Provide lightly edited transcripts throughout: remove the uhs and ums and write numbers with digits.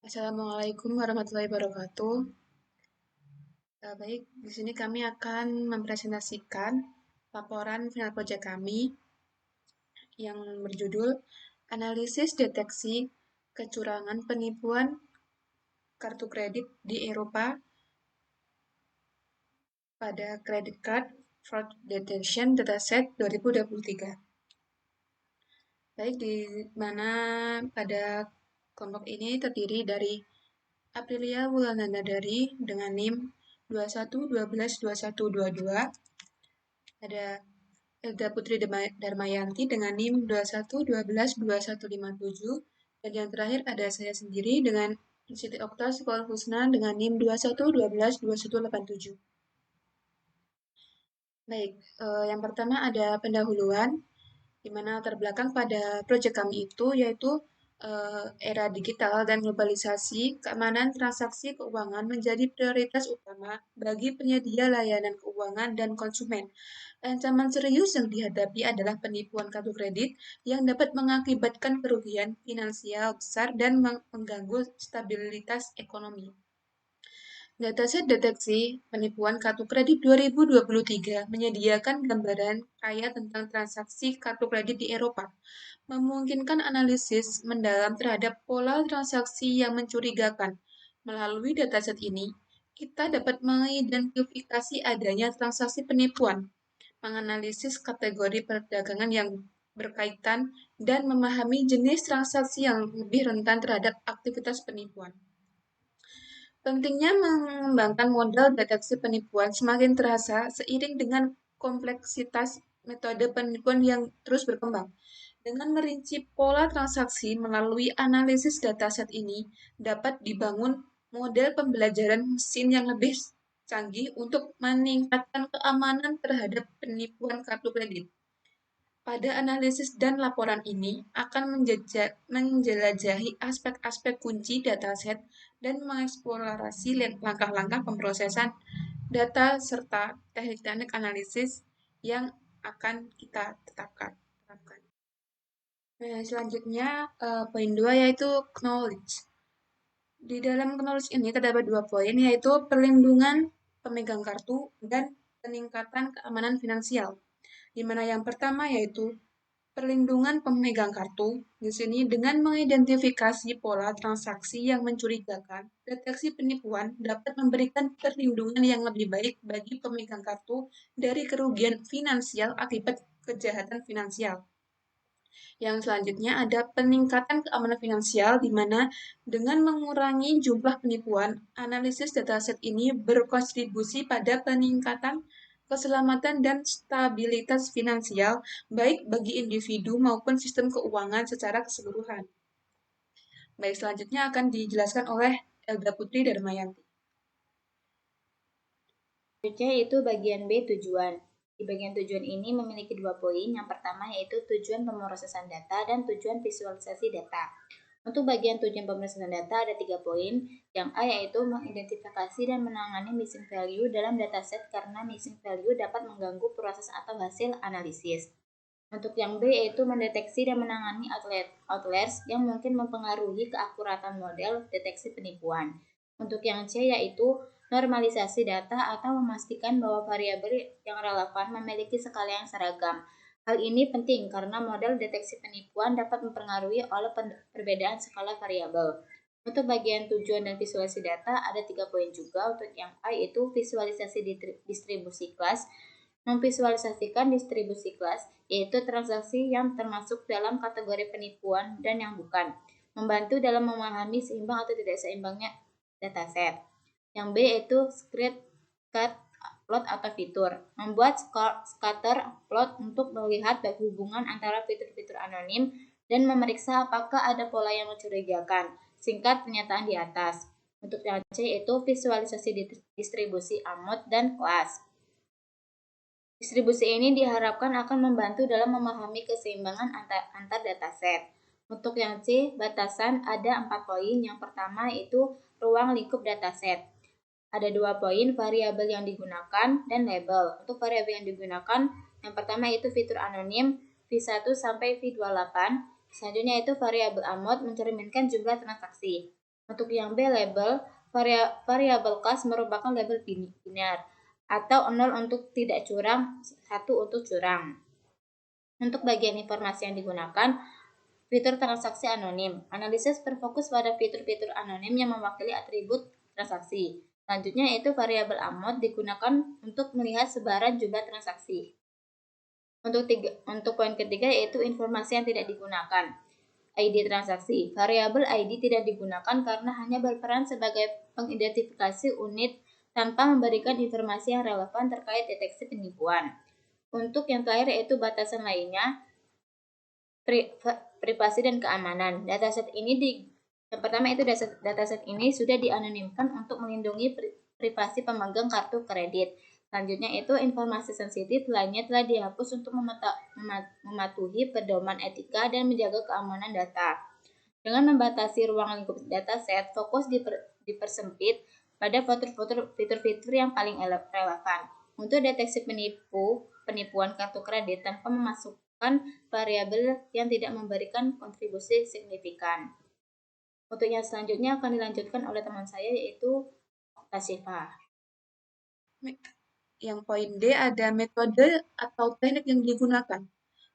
Assalamualaikum warahmatullahi wabarakatuh. Baik, di sini kami akan mempresentasikan laporan final project kami yang berjudul Analisis Deteksi Kecurangan Penipuan Kartu Kredit di Eropa pada Credit Card Fraud Detection Dataset 2023. Baik, di mana pada kelompok ini terdiri dari Aprilia Wulandari dengan NIM 21121222, ada Elda Putri Darmayanti dengan NIM 21122157, dan yang terakhir ada saya sendiri dengan Siti Okta Sekolah Husna dengan NIM 21122187. Baik, yang pertama ada pendahuluan, di mana latar belakang pada proyek kami itu yaitu era digital dan globalisasi, keamanan transaksi keuangan menjadi prioritas utama bagi penyedia layanan keuangan dan konsumen. Ancaman serius yang dihadapi adalah penipuan kartu kredit yang dapat mengakibatkan kerugian finansial besar dan mengganggu stabilitas ekonomi. Dataset deteksi penipuan kartu kredit 2023 menyediakan gambaran kaya tentang transaksi kartu kredit di Eropa, memungkinkan analisis mendalam terhadap pola transaksi yang mencurigakan. Melalui dataset ini, kita dapat mengidentifikasi adanya transaksi penipuan, menganalisis kategori perdagangan yang berkaitan, dan memahami jenis transaksi yang lebih rentan terhadap aktivitas penipuan. Pentingnya mengembangkan model deteksi penipuan semakin terasa seiring dengan kompleksitas metode penipuan yang terus berkembang. Dengan merinci pola transaksi melalui analisis dataset ini, dapat dibangun model pembelajaran mesin yang lebih canggih untuk meningkatkan keamanan terhadap penipuan kartu kredit. Pada analisis dan laporan ini akan menjelajahi aspek-aspek kunci dataset dan mengeksplorasi langkah-langkah pemrosesan data serta teknik-teknik analisis yang akan kita terapkan. Nah, selanjutnya poin 2 yaitu knowledge. Di dalam knowledge ini terdapat 2 poin yaitu perlindungan pemegang kartu dan peningkatan keamanan finansial. Di mana yang pertama yaitu perlindungan pemegang kartu. Di sini dengan mengidentifikasi pola transaksi yang mencurigakan, deteksi penipuan dapat memberikan perlindungan yang lebih baik bagi pemegang kartu dari kerugian finansial akibat kejahatan finansial. Yang selanjutnya ada peningkatan keamanan finansial, di mana dengan mengurangi jumlah penipuan, analisis dataset ini berkontribusi pada peningkatan keselamatan dan stabilitas finansial, baik bagi individu maupun sistem keuangan secara keseluruhan. Baik, selanjutnya akan dijelaskan oleh Elda Putri Darmayanti. Selanjutnya itu bagian B, tujuan. Di bagian tujuan ini memiliki 2 poin. Yang pertama yaitu tujuan pemrosesan data dan tujuan visualisasi data. Untuk bagian tujuan pemrosesan data ada 3 poin. Yang A yaitu mengidentifikasi dan menangani missing value dalam dataset karena missing value dapat mengganggu proses atau hasil analisis. Untuk yang B yaitu mendeteksi dan menangani outliers yang mungkin mempengaruhi keakuratan model deteksi penipuan. Untuk yang C yaitu normalisasi data atau memastikan bahwa variabel yang relevan memiliki skala yang seragam. Hal ini penting karena model deteksi penipuan dapat mempengaruhi oleh perbedaan skala variabel. Untuk bagian tujuan dan visualisasi data ada 3 poin juga. Untuk yang A yaitu visualisasi distribusi kelas, memvisualisasikan distribusi kelas, yaitu transaksi yang termasuk dalam kategori penipuan dan yang bukan, membantu dalam memahami seimbang atau tidak seimbangnya dataset. Yang B yaitu scatter plot atau fitur, membuat scatter plot untuk melihat hubungan antara fitur-fitur anonim dan memeriksa apakah ada pola yang mencurigakan. Singkat pernyataan di atas. Untuk yang C yaitu visualisasi distribusi AMOD dan kelas. Distribusi ini diharapkan akan membantu dalam memahami keseimbangan antar dataset. Untuk yang C, batasan ada 4 poin. Yang pertama yaitu ruang lingkup dataset. Ada 2 poin, variabel yang digunakan dan label. Untuk variabel yang digunakan, yang pertama yaitu fitur anonim V1 sampai V28. Selanjutnya itu variabel AMOD mencerminkan jumlah transaksi. Untuk yang B, label variabel class merupakan label biner atau 0 untuk tidak curang, 1 untuk curang. Untuk bagian informasi yang digunakan, fitur transaksi anonim. Analisis berfokus pada fitur-fitur anonim yang mewakili atribut transaksi. Selanjutnya yaitu variabel amount digunakan untuk melihat sebaran jumlah transaksi. Untuk poin ketiga yaitu informasi yang tidak digunakan. ID transaksi. Variabel ID tidak digunakan karena hanya berperan sebagai pengidentifikasi unit tanpa memberikan informasi yang relevan terkait deteksi penipuan. Untuk yang terakhir yaitu batasan lainnya, privasi dan keamanan. Yang pertama itu dataset ini sudah dianonimkan untuk melindungi privasi pemegang kartu kredit. Selanjutnya itu informasi sensitif lainnya telah dihapus untuk mematuhi pedoman etika dan menjaga keamanan data. Dengan membatasi ruang lingkup dataset, fokus dipersempit pada fitur-fitur yang paling relevan. Untuk deteksi penipuan kartu kredit tanpa memasukkan variabel yang tidak memberikan kontribusi signifikan. Untuk yang selanjutnya akan dilanjutkan oleh teman saya yaitu Tasyifa. Yang poin D ada metode atau teknik yang digunakan.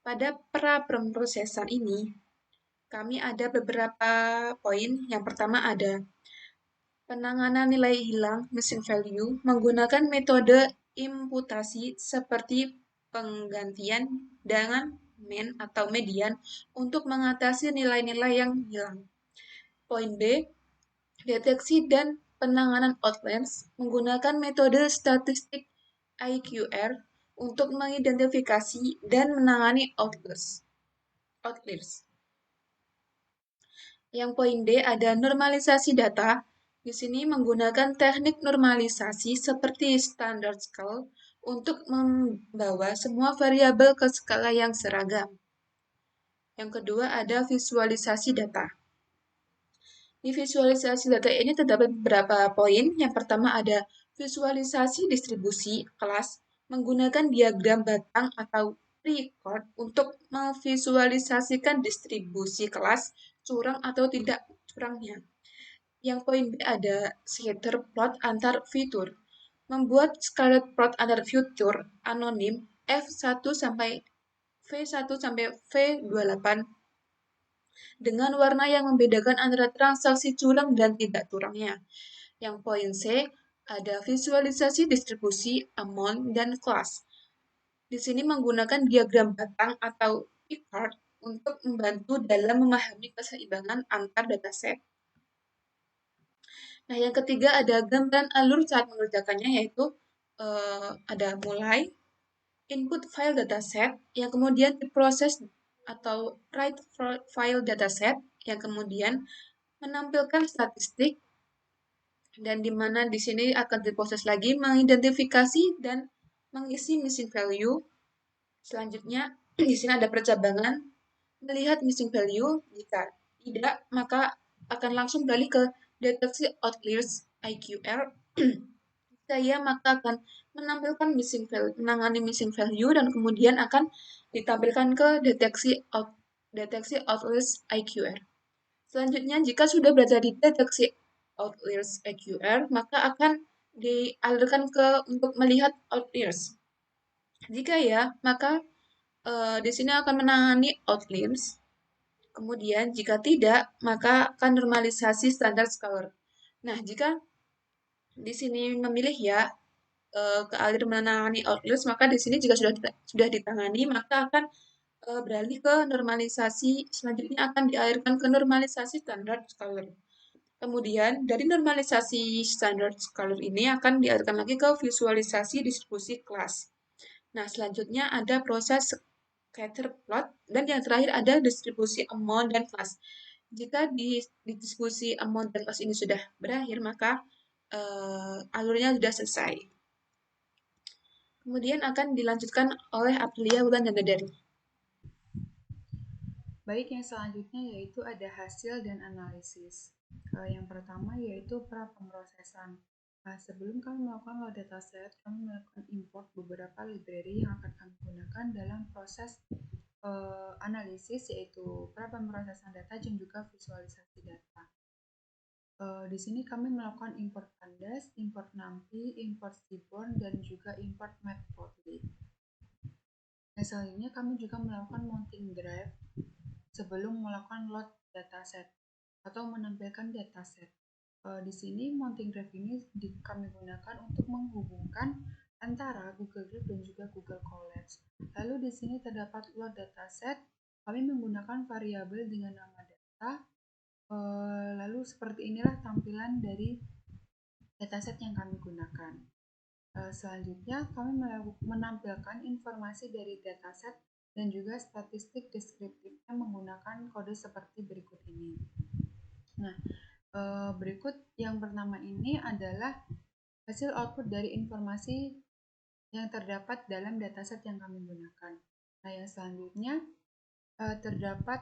Pada pra-pemrosesan ini, kami ada beberapa poin. Yang pertama ada penanganan nilai hilang missing value menggunakan metode imputasi seperti penggantian dengan mean atau median untuk mengatasi nilai-nilai yang hilang. Poin B, deteksi dan penanganan outliers menggunakan metode statistik IQR untuk mengidentifikasi dan menangani outliers. Yang poin D ada normalisasi data. Di sini menggunakan teknik normalisasi seperti standard scale untuk membawa semua variabel ke skala yang seragam. Yang kedua ada visualisasi data. Di visualisasi data ini terdapat beberapa poin. Yang pertama ada visualisasi distribusi kelas menggunakan diagram batang atau record untuk memvisualisasikan distribusi kelas curang atau tidak curangnya. Yang poin B ada scatter plot antar fitur. Membuat scatter plot antar fitur anonim F1 sampai V1 sampai V28 dengan warna yang membedakan antara transaksi curang dan tidak curangnya. Yang poin C ada visualisasi distribusi amount dan class. Di sini menggunakan diagram batang atau chart untuk membantu dalam memahami keseimbangan antar dataset. Nah, yang ketiga ada gambaran alur saat mengerjakannya, yaitu ada mulai input file dataset yang kemudian diproses atau write file dataset yang kemudian menampilkan statistik dan di mana di sini akan diproses lagi mengidentifikasi dan mengisi missing value. Selanjutnya di sini ada percabangan melihat missing value, jika tidak maka akan langsung beralih ke deteksi outliers IQR. Jika ya maka akan menampilkan menangani missing value dan kemudian akan ditampilkan ke deteksi outliers IQR. Selanjutnya jika sudah berada di deteksi outliers IQR maka akan dialirkan ke untuk melihat outliers. Jika ya maka di sini akan menangani outliers. Kemudian jika tidak, maka akan normalisasi standar scalar. Nah, jika di sini memilih ya ke alir menangani outliers, maka di sini jika sudah ditangani, maka akan beralih ke normalisasi. Selanjutnya akan dialirkan ke normalisasi standar scalar. Kemudian dari normalisasi standar scalar ini akan dialirkan lagi ke visualisasi distribusi kelas. Nah, selanjutnya ada proses scatter plot, dan yang terakhir ada distribusi amount dan class. Jika di distribusi amount dan class ini sudah berakhir, maka alurnya sudah selesai. Kemudian akan dilanjutkan oleh Aprilia Wulan dan Dadari. Baik, yang selanjutnya yaitu ada hasil dan analisis. Yang pertama yaitu pra-pemrosesan. Sebelum kami melakukan load dataset, kami melakukan import beberapa library yang akan kami gunakan dalam proses analisis, yaitu pra-pemrosesan data dan juga visualisasi data. Di sini kami melakukan import pandas, import numpy, import seaborn, dan juga import matplotlib. Nah, selanjutnya kami juga melakukan mounting drive sebelum melakukan load dataset atau menampilkan dataset. Di sini mounting drive ini kami gunakan untuk menghubungkan antara Google Drive dan juga Google Colabs. Lalu di sini terdapat load dataset. Kami menggunakan variabel dengan nama data. Lalu seperti inilah tampilan dari dataset yang kami gunakan. Selanjutnya kami menampilkan informasi dari dataset dan juga statistik deskriptifnya menggunakan kode seperti berikut ini. Nah, berikut yang pertama ini adalah hasil output dari informasi yang terdapat dalam dataset yang kami gunakan. Nah, yang selanjutnya terdapat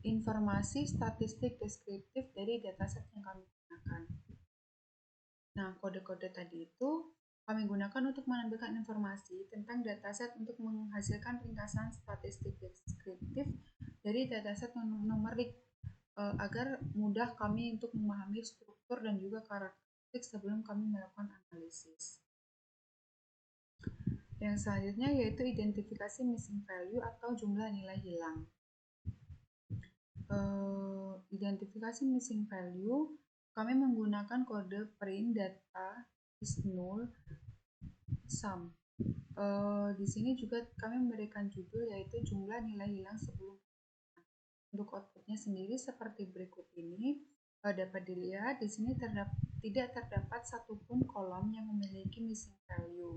informasi statistik deskriptif dari dataset yang kami gunakan. Nah, kode-kode tadi itu kami gunakan untuk menampilkan informasi tentang dataset untuk menghasilkan ringkasan statistik deskriptif dari dataset numerik agar mudah kami untuk memahami struktur dan juga karakteristik sebelum kami melakukan analisis. Yang selanjutnya yaitu identifikasi missing value atau jumlah nilai hilang. Identifikasi missing value, kami menggunakan kode print data is null sum. Di sini juga kami memberikan judul yaitu jumlah nilai hilang sebelum. Untuk outputnya sendiri seperti berikut ini. Dapat dilihat di sini tidak terdapat satupun kolom yang memiliki missing value.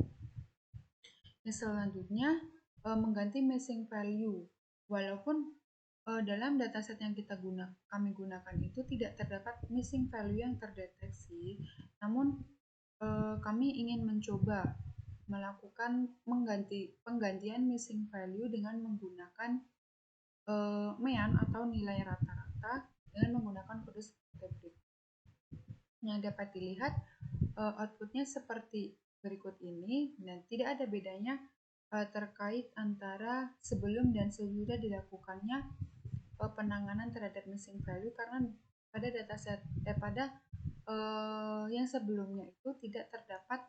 Yang selanjutnya mengganti missing value. Walaupun dalam dataset yang kami gunakan itu tidak terdapat missing value yang terdeteksi, namun kami ingin mencoba melakukan penggantian missing value dengan menggunakan mean atau nilai rata-rata dengan menggunakan kode seperti berikut. Yang dapat dilihat outputnya seperti berikut ini dan tidak ada bedanya terkait antara sebelum dan sesudah dilakukannya penanganan terhadap missing value karena pada dataset yang sebelumnya itu tidak terdapat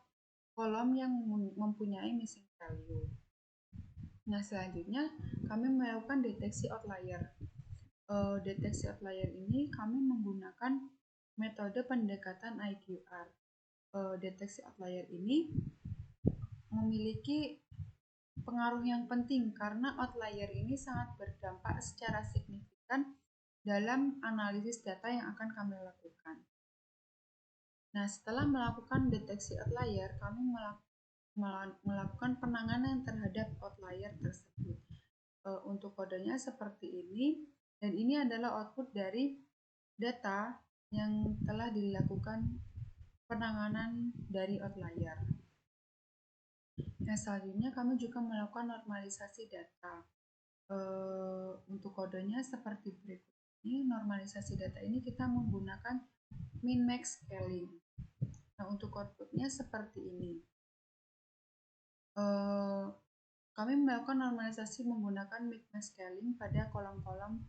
kolom yang mempunyai missing value. Nah, selanjutnya kami melakukan deteksi outlier. Deteksi outlier ini kami menggunakan metode pendekatan IQR. Deteksi outlier ini memiliki pengaruh yang penting karena outlier ini sangat berdampak secara signifikan dalam analisis data yang akan kami lakukan. Nah, setelah melakukan deteksi outlier, kami melakukan penanganan terhadap outlier tersebut. Untuk kodenya seperti ini, dan ini adalah output dari data yang telah dilakukan penanganan dari outlier. Nah, selanjutnya kami juga melakukan normalisasi data. Untuk kodenya seperti berikut ini. Normalisasi data ini kita menggunakan min-max scaling. Nah, untuk outputnya seperti ini. Kami melakukan normalisasi menggunakan min-max scaling pada kolom-kolom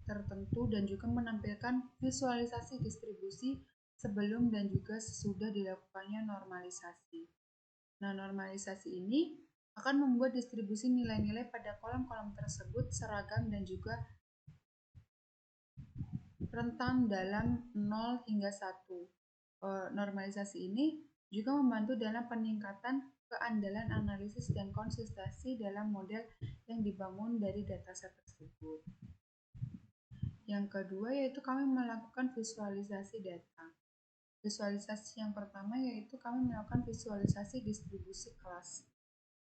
tertentu dan juga menampilkan visualisasi distribusi sebelum dan juga sesudah dilakukannya normalisasi. Nah, normalisasi ini akan membuat distribusi nilai-nilai pada kolom-kolom tersebut seragam dan juga rentan dalam 0 hingga 1. Normalisasi ini juga membantu dalam peningkatan keandalan analisis dan konsistensi dalam model yang dibangun dari dataset tersebut. Yang kedua yaitu kami melakukan visualisasi data. Visualisasi yang pertama yaitu kami melakukan visualisasi distribusi kelas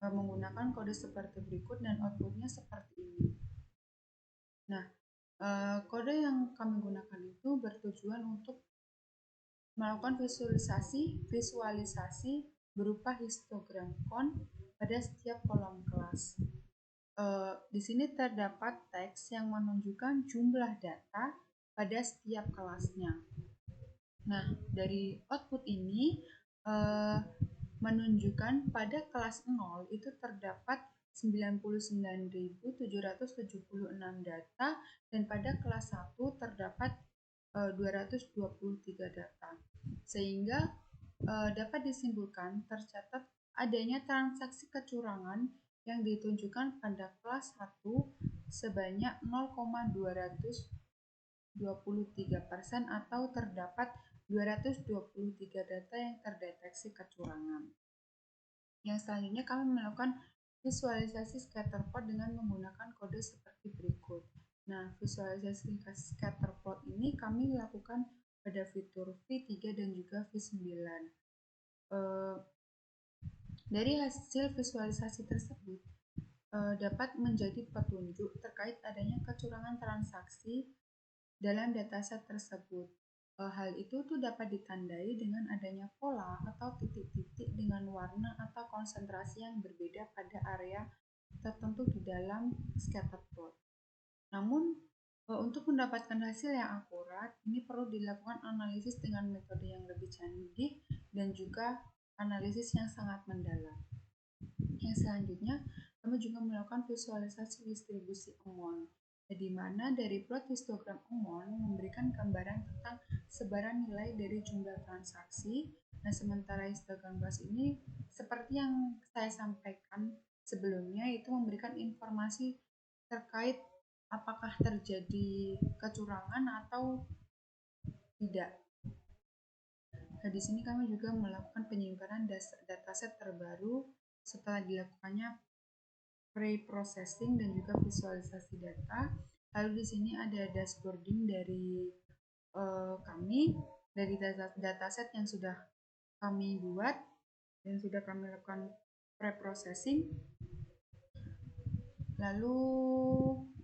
menggunakan kode seperti berikut dan outputnya seperti ini. Nah, kode yang kami gunakan itu bertujuan untuk melakukan visualisasi berupa histogram count pada setiap kolom kelas. Di sini terdapat teks yang menunjukkan jumlah data pada setiap kelasnya. Nah, dari output ini menunjukkan pada kelas 0 itu terdapat 99.776 data dan pada kelas 1 terdapat 223 data. Sehingga dapat disimpulkan tercatat adanya transaksi kecurangan yang ditunjukkan pada kelas 1 sebanyak 0,223% atau terdapat 223 data yang terdeteksi kecurangan. Yang selanjutnya kami melakukan visualisasi scatter plot dengan menggunakan kode seperti berikut. Nah, visualisasi scatter plot ini kami lakukan pada fitur V3 dan juga V9. Dari hasil visualisasi tersebut dapat menjadi petunjuk terkait adanya kecurangan transaksi dalam dataset tersebut. Hal itu tuh dapat ditandai dengan adanya pola atau titik-titik dengan warna atau konsentrasi yang berbeda pada area tertentu di dalam scatter plot. Namun, untuk mendapatkan hasil yang akurat, ini perlu dilakukan analisis dengan metode yang lebih canggih dan juga analisis yang sangat mendalam. Yang selanjutnya, kami juga melakukan visualisasi distribusi amount, di mana dari plot histogram amount memberikan gambaran tentang sebaran nilai dari jumlah transaksi. Nah, sementara histogram bus ini seperti yang saya sampaikan sebelumnya, itu memberikan informasi terkait apakah terjadi kecurangan atau tidak. Nah, di sini kami juga melakukan penyimpanan dataset terbaru setelah dilakukannya pre-processing dan juga visualisasi data. Lalu di sini ada dashboarding dari kami dari dataset yang sudah kami buat dan sudah kami lakukan pre-processing. Lalu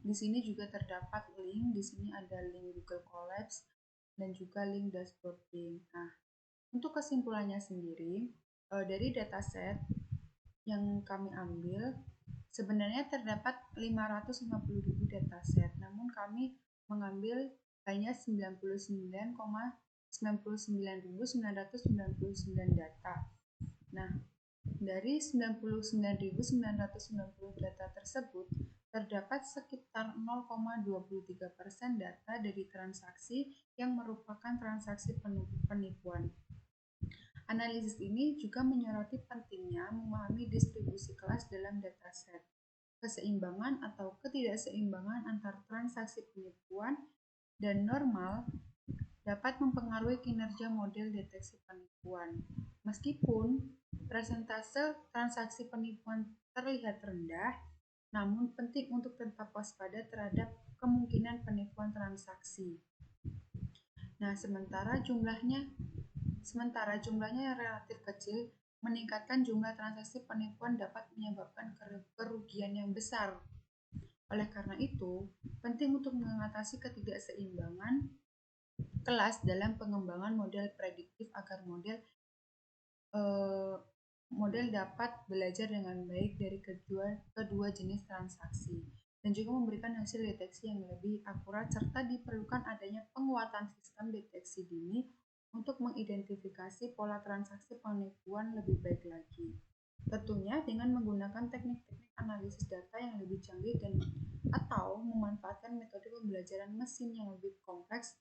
di sini juga terdapat link. Di sini ada link Google Colabs dan juga link dashboarding. Nah, untuk kesimpulannya sendiri, dari dataset yang kami ambil, sebenarnya terdapat 550.000 dataset, namun kami mengambil hanya 99,99.999 data. Nah, dari 99.990 data tersebut, terdapat sekitar 0,23% data dari transaksi yang merupakan transaksi penipuan. Analisis ini juga menyoroti pentingnya memahami distribusi kelas dalam dataset. Keseimbangan atau ketidakseimbangan antar transaksi penipuan dan normal dapat mempengaruhi kinerja model deteksi penipuan. Meskipun persentase transaksi penipuan terlihat rendah, namun penting untuk tetap waspada terhadap kemungkinan penipuan transaksi. Nah, sementara jumlahnya yang relatif kecil, meningkatkan jumlah transaksi penipuan dapat menyebabkan kerugian yang besar. Oleh karena itu, penting untuk mengatasi ketidakseimbangan kelas dalam pengembangan model prediktif agar model dapat belajar dengan baik dari kedua jenis transaksi dan juga memberikan hasil deteksi yang lebih akurat, serta diperlukan adanya penguatan sistem deteksi dini untuk mengidentifikasi pola transaksi penipuan lebih baik lagi. Tentunya dengan menggunakan teknik-teknik analisis data yang lebih canggih atau memanfaatkan metode pembelajaran mesin yang lebih kompleks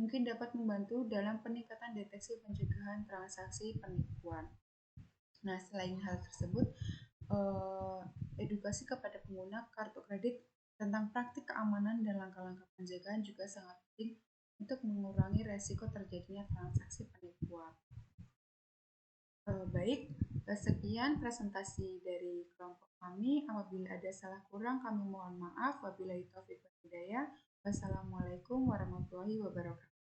mungkin dapat membantu dalam peningkatan deteksi pencegahan transaksi penipuan. Nah, selain hal tersebut, edukasi kepada pengguna kartu kredit tentang praktik keamanan dan langkah-langkah pencegahan juga sangat penting untuk mengurangi resiko terjadinya transaksi penipuan. Baik, sekian presentasi dari kelompok kami. Apabila ada salah kurang, kami mohon maaf. Wabillahi taufiq wal hidayah. Wassalamualaikum warahmatullahi wabarakatuh.